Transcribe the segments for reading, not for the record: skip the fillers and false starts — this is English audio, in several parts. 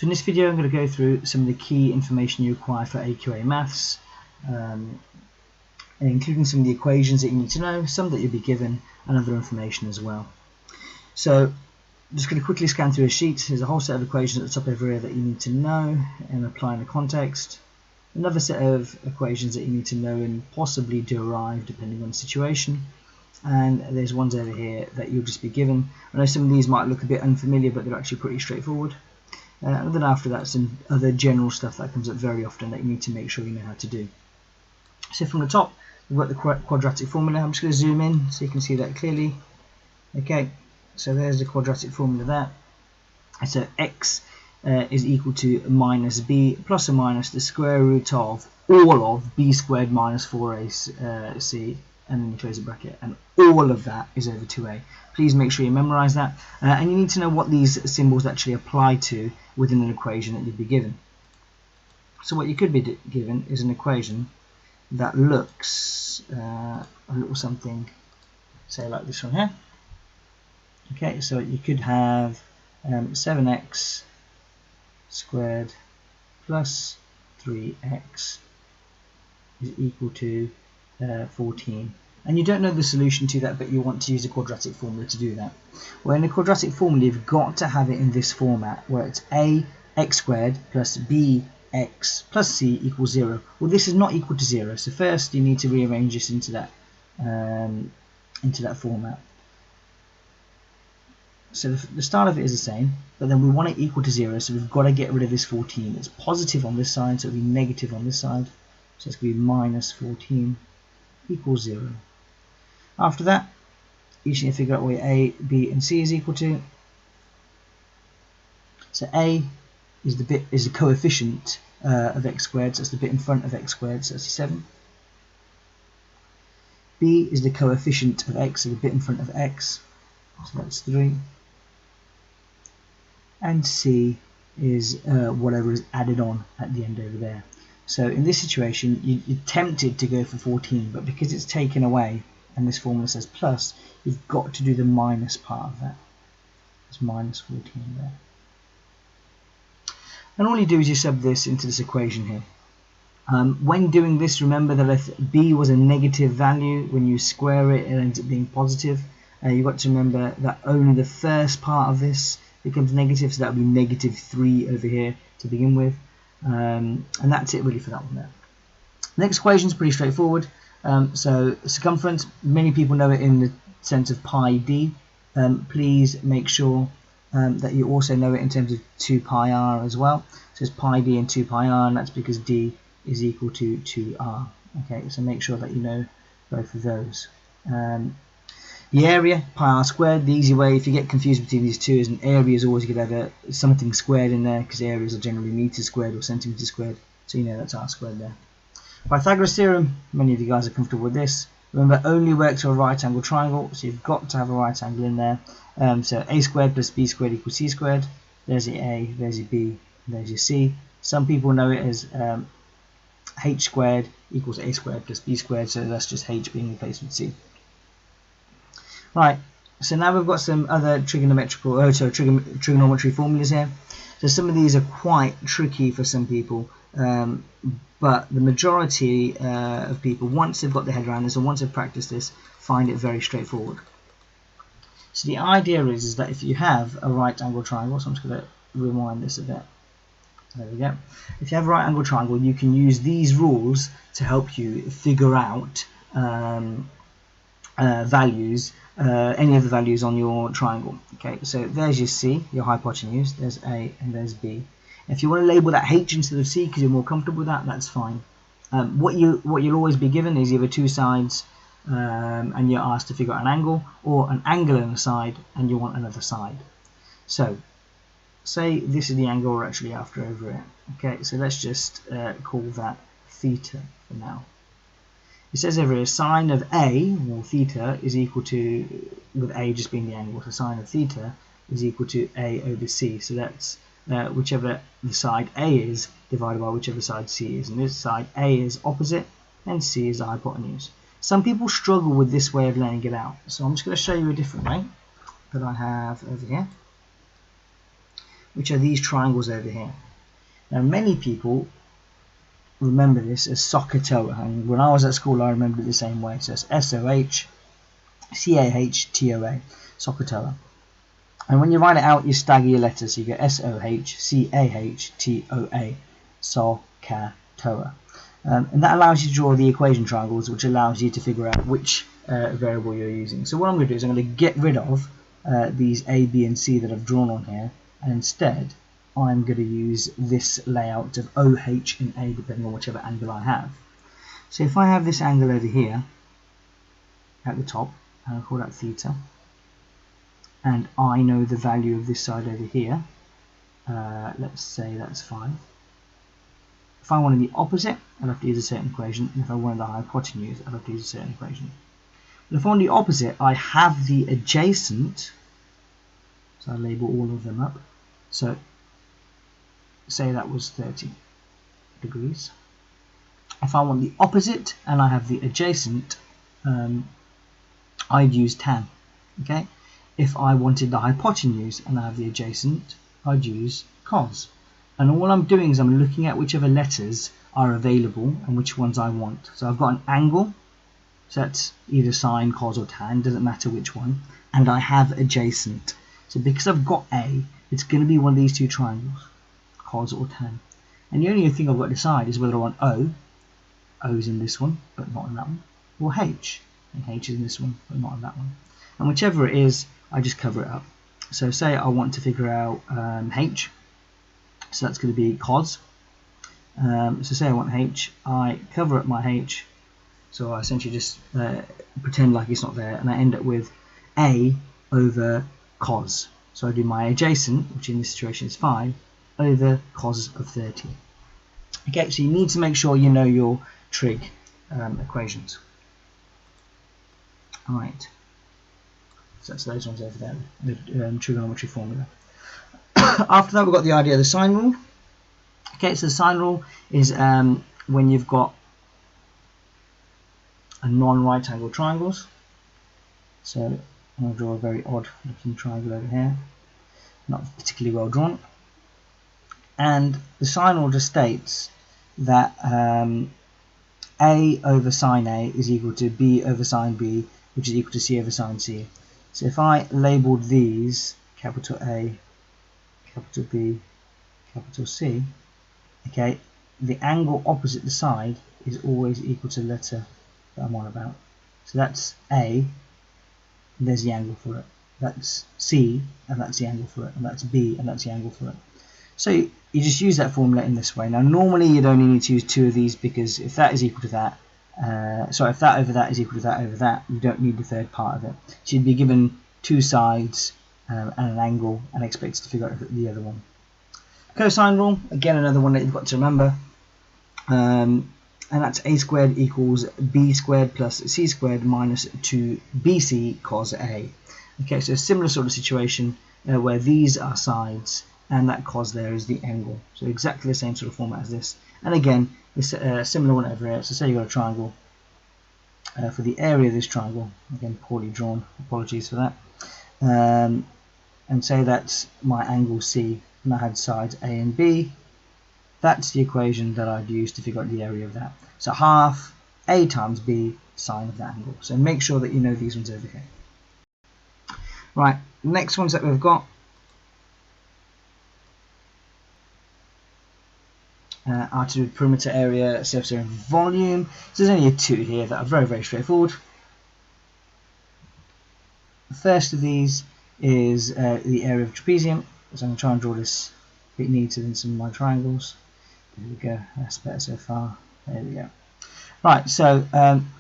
So in this video I'm going to go through some of the key information you require for AQA Maths, including some of the equations that you need to know, some that you'll be given, and other information as well. So I'm just going to quickly scan through a sheet. There's a whole set of equations at the top over here that you need to know and apply in the context. Another set of equations that you need to know and possibly derive depending on the situation. And there's ones over here that you'll just be given. I know some of these might look a bit unfamiliar, but they're actually pretty straightforward. And then after that, some other general stuff that comes up very often that you need to make sure you know how to do. So from the top, we've got the quadratic formula. I'm just going to zoom in so you can see that clearly. Okay, so there's the quadratic formula there. So x is equal to minus b plus or minus the square root of all of b squared minus 4ac, and then you close the bracket, and all of that is over 2a. Please make sure you memorize that, and you need to know what these symbols actually apply to within an equation that you'd be given. So what you could be given is an equation that looks a little something, say like this one here. Okay, so you could have 7x squared plus 3x is equal to 14. And you don't know the solution to that, but you want to use a quadratic formula to do that. Well, in a quadratic formula, you've got to have it in this format, where it's a x squared plus b x plus c equals 0. Well, this is not equal to 0, so first you need to rearrange this into that format. So the start of it is the same, but then we want it equal to 0, so we've got to get rid of this 14. It's positive on this side, so it'll be negative on this side. So it's going to be minus 14 equals 0. After that, you should figure out what a, b, and c is equal to. So a is the coefficient of x squared, so that's the bit in front of x squared, so that's 7. b is the coefficient of x, so the bit in front of x, so that's 3. And c is whatever is added on at the end over there. So in this situation, you're tempted to go for 14, but because it's taken away and this formula says plus, you've got to do the minus part of that. It's minus 14 there. And all you do is you sub this into this equation here. When doing this, remember that if b was a negative value, when you square it, it ends up being positive. You've got to remember that only the first part of this becomes negative, so that would be negative 3 over here to begin with. And that's it really for that one there. Next equation is pretty straightforward. So circumference, many people know it in the sense of pi d. Please make sure that you also know it in terms of 2 pi r as well. So it's pi d and 2 pi r, and that's because d is equal to 2r. Okay, so make sure that you know both of those. The area, pi r squared, the easy way, if you get confused between these two, is an area is always going to have something squared in there, because areas are generally meters squared or centimeters squared, so you know that's r squared there. Pythagoras theorem, many of you guys are comfortable with this. Remember, only works for a right angle triangle, so you've got to have a right angle in there. So a squared plus b squared equals c squared. There's your a, there's your b, there's your c. Some people know it as h squared equals a squared plus b squared, so that's just h being replaced with c. Right, so now we've got some other trigonometry formulas here. So some of these are quite tricky for some people, but the majority of people, once they've got their head around this and once they've practiced this, find it very straightforward. So the idea is that if you have a right angle triangle, so I'm just going to rewind this a bit. There we go. If you have a right angle triangle, you can use these rules to help you figure out values, any of the values on your triangle. Okay, so there's your C, your hypotenuse, there's A and there's B. If you want to label that H instead of C because you're more comfortable with that, that's fine. What you'll always be given is either two sides and you're asked to figure out an angle, or an angle on a side and you want another side. So say this is the angle we're actually after over here. Okay, so let's just call that theta for now. It says over here sine of A, or theta, is equal to, with A just being the angle, so sine of theta is equal to A over C. So that's whichever the side A is divided by whichever side C is. And this side A is opposite and C is the hypotenuse. Some people struggle with this way of laying it out. So I'm just going to show you a different way that I have over here. which are these triangles over here. Now many people remember this as Sohcahtoa, and when I was at school I remembered it the same way. So it's Sohcahtoa, Sohcahtoa. And when you write it out, you stagger your letters. So you get Sohcahtoa, Sohcahtoa. And that allows you to draw the equation triangles, which allows you to figure out which variable you're using. So what I'm going to do is I'm going to get rid of these A, B, and C that I've drawn on here, and instead I'm going to use this layout of OH and A, depending on whichever angle I have. So if I have this angle over here at the top, and I'll call that theta, and I know the value of this side over here, let's say that's 5. If I wanted the opposite, I'd have to use a certain equation, and if I wanted the hypotenuse, I'd have to use a certain equation. But if I want the opposite, I have the adjacent, so I label all of them up. So say that was 30 degrees. If I want the opposite and I have the adjacent, I'd use tan. Okay. If I wanted the hypotenuse and I have the adjacent, I'd use cos. And all I'm doing is I'm looking at whichever letters are available and which ones I want. So I've got an angle, so that's either sine, cos, or tan, doesn't matter which one, and I have adjacent. So because I've got A, it's going to be one of these two triangles, cos or tan. And the only thing I've got to decide is whether I want O's in this one, but not in that one, or H, and H is in this one, but not in that one. And whichever it is, I just cover it up. So say I want to figure out H, so that's going to be cos. So say I want H, I cover up my H, so I essentially just pretend like it's not there, and I end up with A over cos. So I do my adjacent, which in this situation is 5, over cos of 30. Okay, so you need to make sure you know your trig equations. Alright, so that's those ones over there, the trigonometry formula. After that, we've got the idea of the sine rule. Okay, so the sine rule is when you've got a non-right angle triangles. So I'm going to draw a very odd looking triangle over here, not particularly well drawn. And the sine rule just states that A over sine A is equal to B over sine B, which is equal to C over sine C. So if I labelled these capital A, capital B, capital C, okay, the angle opposite the side is always equal to the letter that I'm on about. So that's A, and there's the angle for it. That's C, and that's the angle for it. And that's B, and that's the angle for it. So you just use that formula in this way. Now normally you'd only need to use 2 of these, because if that is equal to that, if that over that is equal to that over that, you don't need the third part of it. So you'd be given 2 sides and an angle, and expected to figure out the other one. Cosine rule, again another one that you've got to remember, and that's a squared equals b squared plus c squared minus 2bc cos a. Okay, so a similar sort of situation where these are sides and that cos there is the angle. So exactly the same sort of format as this. And again, this similar one over here. So say you've got a triangle. For the area of this triangle, again poorly drawn, apologies for that, and say that's my angle C, and I had sides A and B. That's the equation that I'd use to figure out the area of that. So half A times B, sine of that angle. So make sure that you know these ones over here. Right, next ones that we've got are to do with perimeter area, surface area, and volume. So there's only 2 here that are very, very straightforward. The first of these is the area of a trapezium. So I'm going to try and draw this a bit neater than some of my triangles. There we go, that's better so far. There we go. Right, so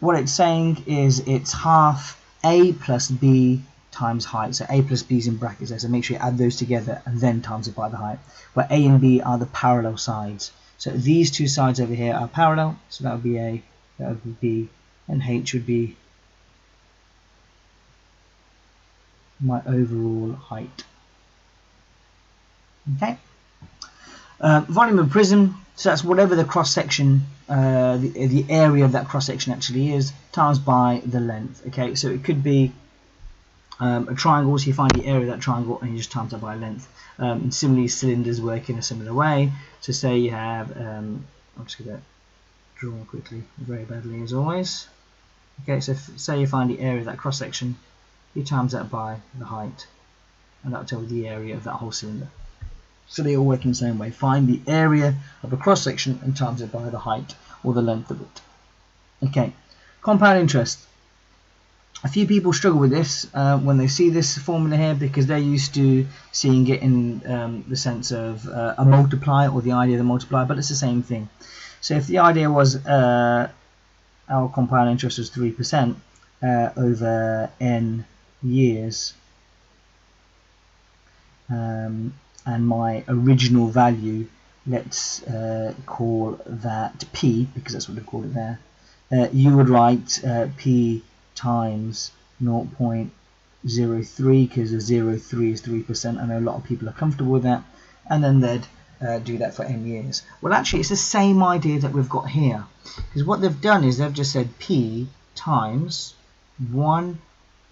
what it's saying is it's half A plus B times height. So A plus B is in brackets there, so make sure you add those together and then times it by the height. Where A and B are the parallel sides. So these 2 sides over here are parallel, so that would be A, that would be B, and H would be my overall height. Okay. Volume of prism, so that's whatever the cross section, the area of that cross section actually is, times by the length. Okay, so it could be A triangle, so you find the area of that triangle and you just times that by length. And similarly, cylinders work in a similar way. So say you have, I'm just going to draw quickly, very badly as always. Okay, so say you find the area of that cross section, you times that by the height, and that will tell you the area of that whole cylinder. So they all work in the same way. Find the area of a cross section and times it by the height or the length of it. Okay, compound interest. A few people struggle with this when they see this formula here, because they're used to seeing it in the sense of a multiplier, or the idea of the multiplier, but it's the same thing. So if the idea was our compound interest was 3% over n years, and my original value, let's call that p, because that's what they call it there, you would write p times 0.03, because a 0.3 is 3%. I know a lot of people are comfortable with that, and then they'd do that for n years. Well, actually, it's the same idea that we've got here, because what they've done is they've just said p times 1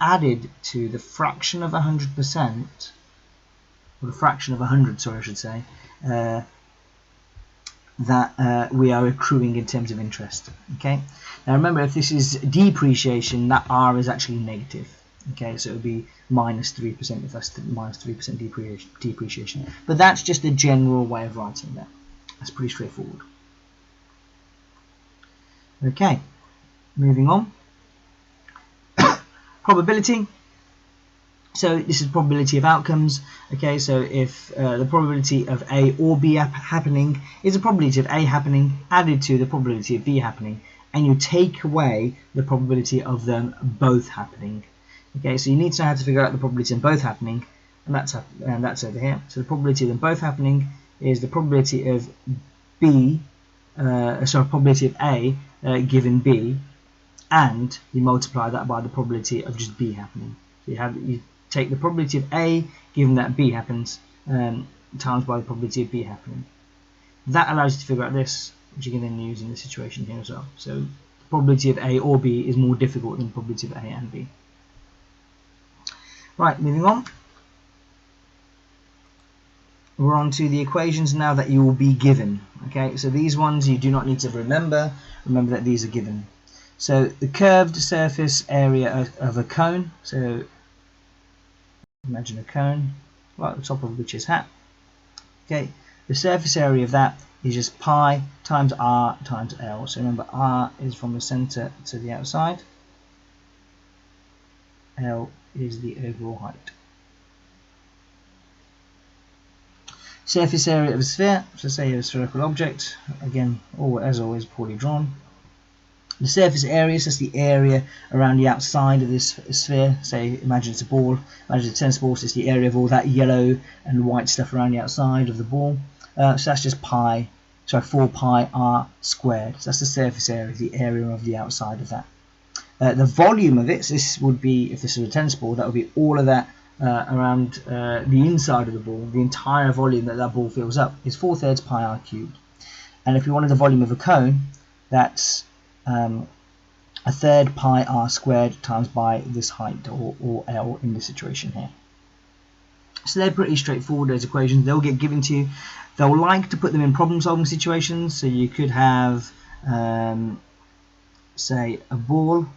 added to the fraction of 100%, or the fraction of 100, sorry, I should say, that we are accruing in terms of interest. Okay. Now remember, if this is depreciation, that r is actually negative. Okay, so it would be minus 3% if that's minus 3% depreciation. But that's just a general way of writing that. That's pretty straightforward. Okay, moving on. Probability. So this is probability of outcomes. Okay, so if the probability of A or B happening is the probability of A happening added to the probability of B happening, and you take away the probability of them both happening. Okay, so you need to know how to figure out the probability of both happening, and that's over here. So the probability of them both happening is the probability of probability of A given B, and you multiply that by the probability of just B happening. So you take the probability of A given that B happens times by the probability of B happening. That allows you to figure out this, which you can then use in this situation here as well. So the probability of A or B is more difficult than the probability of A and B. Right, moving on. We're on to the equations now that you will be given. Okay, so these ones you do not need to remember. Remember that these are given. So the curved surface area of a cone. So imagine a cone, right at the top of which is hat. Okay, the surface area of that is just pi times r times L. So remember, r is from the center to the outside. L is the overall height. Surface area of a sphere, so say you have a spherical object, again, as always, poorly drawn. The surface area, so that's the area around the outside of this sphere. Say, imagine it's a ball, imagine it's a tennis ball, so it's the area of all that yellow and white stuff around the outside of the ball. So that's just 4 pi r squared. So that's the surface area, the area of the outside of that. The volume of it, so this would be, if this was a tennis ball, that would be all of that around the inside of the ball. The entire volume that that ball fills up is 4/3 pi r cubed. And if we wanted the volume of a cone, that's 1/3 pi r squared times by this height, or L in this situation here. So they're pretty straightforward, those equations. They'll get given to you. They'll like to put them in problem solving situations. So you could have, say, a ball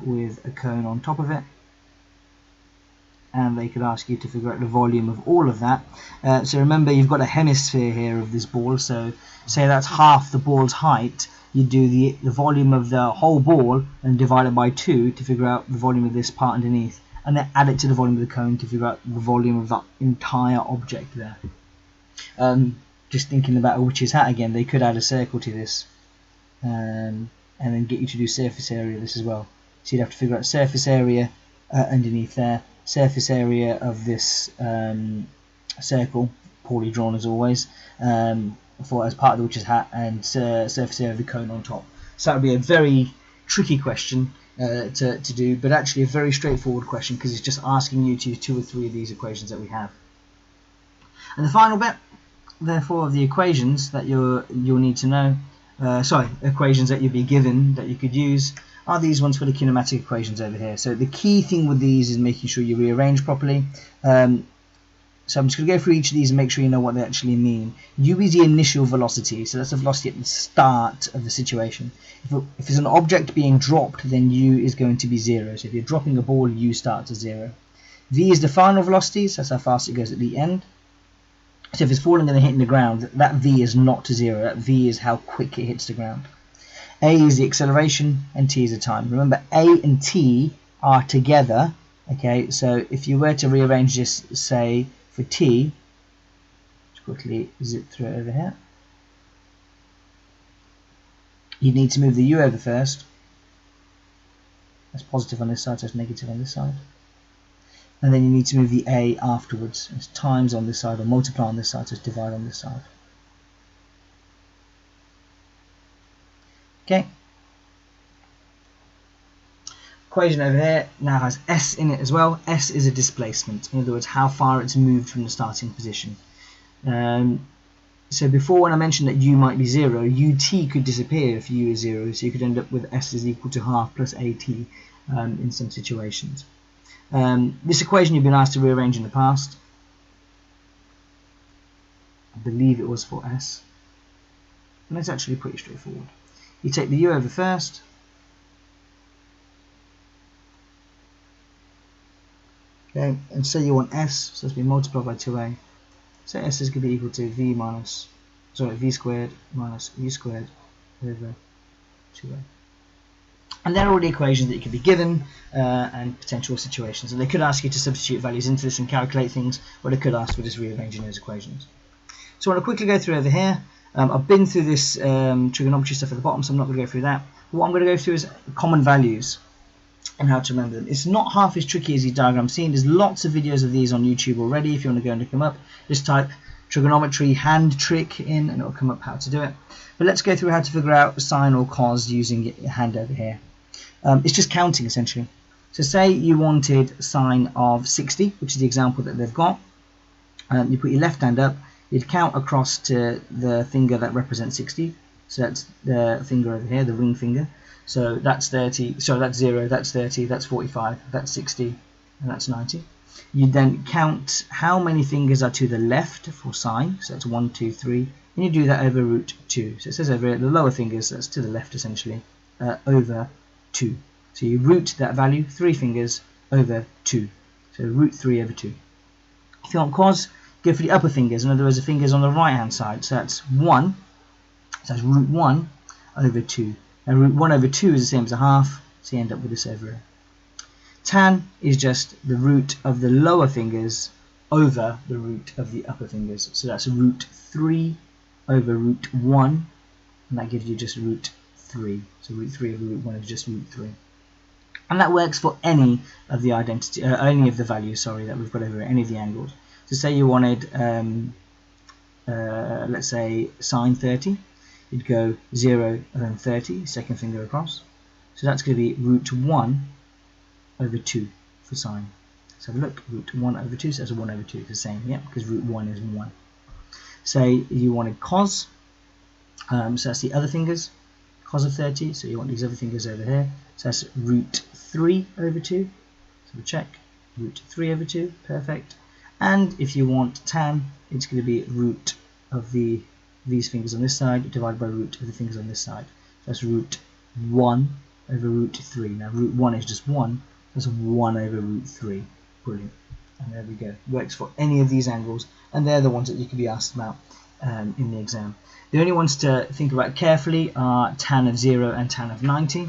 with a cone on top of it, and they could ask you to figure out the volume of all of that. So remember, you've got a hemisphere here of this ball, so say that's half the ball's height. You do the volume of the whole ball and divide it by 2 to figure out the volume of this part underneath, and then add it to the volume of the cone to figure out the volume of that entire object there. Just thinking about a witch's hat again, they could add a circle to this, and then get you to do surface area of this as well. So you'd have to figure out surface area underneath there, surface area of this circle, poorly drawn as always, as part of the witch's hat, and surface area of the cone on top. So that would be a very tricky question to do, but actually a very straightforward question, because it's just asking you to use 2 or 3 of these equations that we have. And the final bit, therefore, of the equations that you'll need to know, equations that you'll be given that you could use, are these ones for the kinematic equations over here. So the key thing with these is making sure you rearrange properly. So I'm just going to go through each of these and make sure you know what they actually mean. U is the initial velocity, so that's the velocity at the start of the situation. If it's an object being dropped, then U is going to be 0. So if you're dropping a ball, U starts at 0. V is the final velocity, so that's how fast it goes at the end. So if it's falling and then hitting the ground, that V is not to 0. That V is how quick it hits the ground. A is the acceleration and T is the time. Remember, A and T are together. Okay, so if you were to rearrange this, say, for T, just quickly zip through it over here, you need to move the U over first. That's positive on this side, so it's negative on this side. And then you need to move the A afterwards. It's times on this side, or multiply on this side, so it's divide on this side. Okay. Equation over here now has S in it as well. S is a displacement, in other words, how far it's moved from the starting position. So before, when I mentioned that U might be 0, UT could disappear if U is 0, so you could end up with S is equal to half plus AT in some situations. This equation you've been asked to rearrange in the past. I believe it was for S. And it's actually pretty straightforward. You take the U over first. Okay, and say you want S, so it's been multiplied by 2a. So S is going to be equal to V squared minus U squared over 2a. And they're all the equations that you could be given and potential situations. And they could ask you to substitute values into this and calculate things, or they could ask for just rearranging those equations. So I want to quickly go through over here. I've been through this trigonometry stuff at the bottom, so I'm not going to go through that. But what I'm going to go through is common values and how to remember them. It's not half as tricky as these diagrams seem. There's lots of videos of these on YouTube already. If you want to go and look them up, just type trigonometry hand trick in and it'll come up how to do it. But let's go through how to figure out sine or cos using your hand over here. It's just counting essentially. So say you wanted sine of 60, which is the example that they've got. You put your left hand up, you'd count across to the finger that represents 60. So that's the finger over here, the ring finger. So that's 30, so that's 0, that's 30, that's 45, that's 60, and that's 90. You then count how many fingers are to the left for sine, so that's 1, 2, 3, and you do that over root 2. So it says over here, the lower fingers, that's to the left essentially, over 2. So you root that value, 3 fingers, over 2. So root 3 over 2. If you want cos, go for the upper fingers, in other words, the fingers on the right hand side, so that's 1, so that's root 1 over 2. And root 1 over 2 is the same as a half, so you end up with this over here. Tan is just the root of the lower fingers over the root of the upper fingers. So that's root 3 over root 1, and that gives you just root 3. So root 3 over root 1 is just root 3. And that works for any of the values, that we've got over here, any of the angles. So say you wanted, let's say, sine 30. You'd go 0 and then 30, second finger across. So that's going to be root 1 over 2 for sine. Let's have a look. Root 1 over 2, so that's a 1 over 2. It's the same, yeah, because root 1 is 1. Say you wanted cos, so that's the other fingers, cos of 30, so you want these other fingers over here. So that's root 3 over 2. So we check. Root 3 over 2, perfect. And if you want tan, it's going to be root of these fingers on this side divided by root of the fingers on this side. That's root 1 over root 3. Now root 1 is just 1, that's 1 over root 3. Brilliant. And there we go. Works for any of these angles, and they're the ones that you could be asked about in the exam. The only ones to think about carefully are tan of 0 and tan of 90.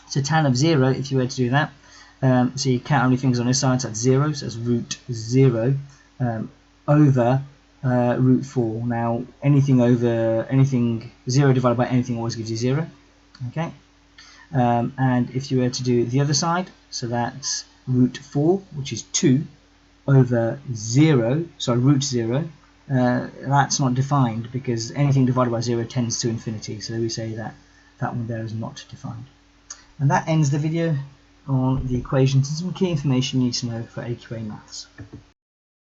So tan of 0, if you were to do that, so you count how many fingers on this side, so that's 0, so that's root 0 over root 4. Now anything 0 divided by anything always gives you 0. Okay, and if you were to do the other side, so that's root 4, which is 2 over 0, sorry, root 0. That's not defined because anything divided by 0 tends to infinity, so we say that that one there is not defined. And that ends the video on the equations and some key information you need to know for AQA Maths.